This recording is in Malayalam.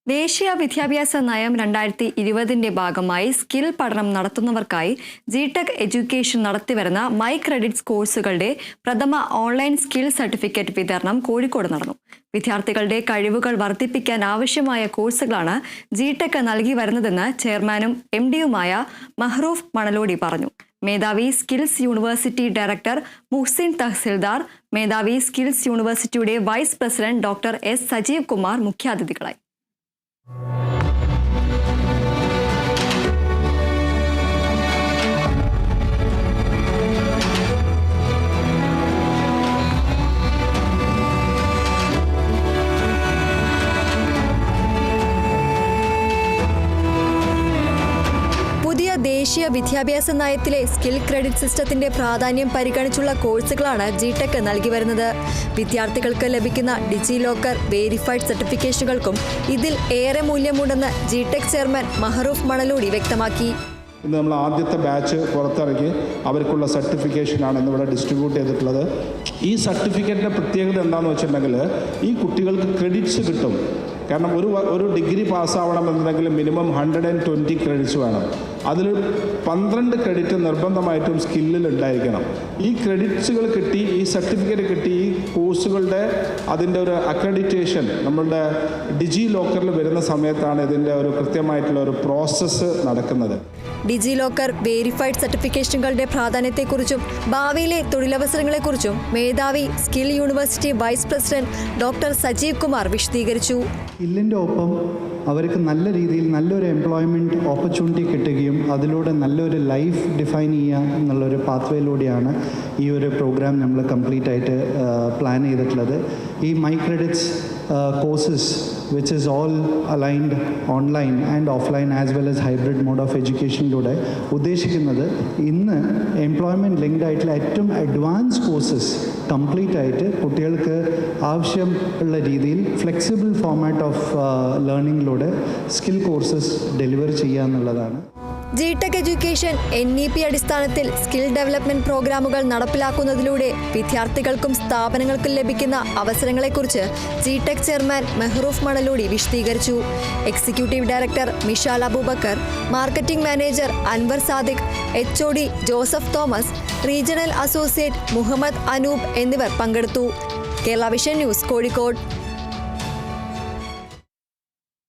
ദേശീയ വിദ്യാഭ്യാസ നയം 2020 ഭാഗമായി സ്കിൽ പഠനം നടത്തുന്നവർക്കായി ജിടെക് എഡ്യൂക്കേഷൻ നടത്തിവരുന്ന മൈ ക്രെഡിറ്റ്സ് കോഴ്സുകളുടെ പ്രഥമ ഓൺലൈൻ സ്കിൽ സർട്ടിഫിക്കറ്റ് വിതരണം കോഴിക്കോട് നടന്നു. വിദ്യാർത്ഥികളുടെ കഴിവുകൾ വർദ്ധിപ്പിക്കാൻ ആവശ്യമായ കോഴ്സുകളാണ് ജിടെക് നൽകി വരുന്നതെന്ന് ചെയർമാനും MD-യുമായ മഹ്റൂഫ് മണലോടി പറഞ്ഞു. Medhavi skills university director Muhsin Tahsildar, Medhavi skills യൂണിവേഴ്സിറ്റിയുടെ vice president doctor S. Sajeev Kumar മുഖ്യാതിഥികളായി. പുതിയ ദേശീയ വിദ്യാഭ്യാസ നയത്തിലെ സ്കിൽ ക്രെഡിറ്റ് സിസ്റ്റത്തിന്റെ പ്രാധാന്യം പരിഗണിച്ചുള്ള കോഴ്സുകളാണ് ജിടെക് നൽകി വരുന്നത്. വിദ്യാർത്ഥികൾക്ക് ലഭിക്കുന്ന ഡിജി ലോക്കർ വേരിഫൈഡ് സർട്ടിഫിക്കേഷനുകൾക്കും ഇതിൽ ഏറെ മൂല്യമുണ്ടെന്ന് ജിടെക് ചെയർമാൻ മഹ്റൂഫ് മണലോടി വ്യക്തമാക്കി. ഇന്ന് നമ്മൾ ആദ്യത്തെ ബാച്ച് പുറത്തിറക്കി അവർക്കുള്ള സർട്ടിഫിക്കേഷനാണ് ഇന്നിവിടെ ഡിസ്ട്രിബ്യൂട്ട് ചെയ്തിട്ടുള്ളത്. ഈ സർട്ടിഫിക്കറ്റിൻ്റെ പ്രത്യേകത എന്താണെന്ന് വെച്ചിട്ടുണ്ടെങ്കിൽ ഈ കുട്ടികൾക്ക് ക്രെഡിറ്റ്സ് കിട്ടും. കാരണം ഒരു ഡിഗ്രി പാസ്സാവണമെന്നുണ്ടെങ്കിൽ മിനിമം 120 ക്രെഡിറ്റ്സ് വേണം. അതിൽ 12 ക്രെഡിറ്റ് നിർബന്ധമായിട്ടും സ്കില്ലിൽ ഉണ്ടായിരിക്കണം. ഈ ക്രെഡിറ്റ്സുകൾ കിട്ടി, ഈ സർട്ടിഫിക്കറ്റ് കിട്ടി, ഈ കോഴ്സുകളുടെ അതിൻ്റെ ഒരു അക്രഡിറ്റേഷൻ നമ്മളുടെ ഡിജി ലോക്കറിൽ വരുന്ന സമയത്താണ് ഇതിൻ്റെ ഒരു കൃത്യമായിട്ടുള്ള ഒരു പ്രോസസ്സ് നടക്കുന്നത്. ഡിജി ലോക്കർ വേരിഫൈഡ് സർട്ടിഫിക്കേഷനുകളുടെ പ്രാധാന്യത്തെക്കുറിച്ചും ഭാവിയിലെ തൊഴിലവസരങ്ങളെക്കുറിച്ചും മേധാവി skill university vice president doctor Sajeev Kumar വിശദീകരിച്ചു. സ്കില്ലിൻ്റെ ഒപ്പം അവർക്ക് നല്ല രീതിയിൽ നല്ലൊരു എംപ്ലോയ്മെൻറ്റ് ഓപ്പർച്യൂണിറ്റി കിട്ടുകയും അതിലൂടെ നല്ലൊരു ലൈഫ് ഡിഫൈൻ ചെയ്യുക എന്നുള്ളൊരു പാത്വേയിലൂടെയാണ് ഈ ഒരു പ്രോഗ്രാം നമ്മൾ കംപ്ലീറ്റ് ആയിട്ട് പ്ലാൻ ചെയ്തിട്ടുള്ളത്. ഈ my credits courses which is all aligned online and offline as well as hybrid mode of educationലൂടെ ഉദ്ദേശിക്കുന്നത് ഇന്ന് എംപ്ലോയ്മെൻറ്റ് ലിങ്ക്ഡ് ആയിട്ടുള്ള ഏറ്റവും അഡ്വാൻസ് കോഴ്സസ് കംപ്ലീറ്റ് ആയിട്ട് കുട്ടികൾക്ക് ആവശ്യമുള്ള രീതിയിൽ ഫ്ലെക്സിബിൾ ഫോമാറ്റ് ഓഫ് ലേണിങ്ങിലൂടെ സ്കിൽ കോഴ്സസ് ഡെലിവർ ചെയ്യുക എന്നുള്ളതാണ്. ജിടെക് എഡ്യൂക്കേഷൻ NEP അടിസ്ഥാനത്തിൽ സ്കിൽ ഡെവലപ്മെന്റ് പ്രോഗ്രാമുകൾ നടപ്പിലാക്കുന്നതിലൂടെ വിദ്യാർത്ഥികൾക്കും സ്ഥാപനങ്ങൾക്കും ലഭിക്കുന്ന അവസരങ്ങളെക്കുറിച്ച് ജിടെക് ചെയർമാൻ മഹ്റൂഫ് മണലോടി വിശദീകരിച്ചു. Executive director Mishal Aboobacker, marketing manager Anwar Sadiq, HOD Joseph Thomas, regional associate Muhammad Anoop എന്നിവർ പങ്കെടുത്തു. Kerala vision news, Kozhikode.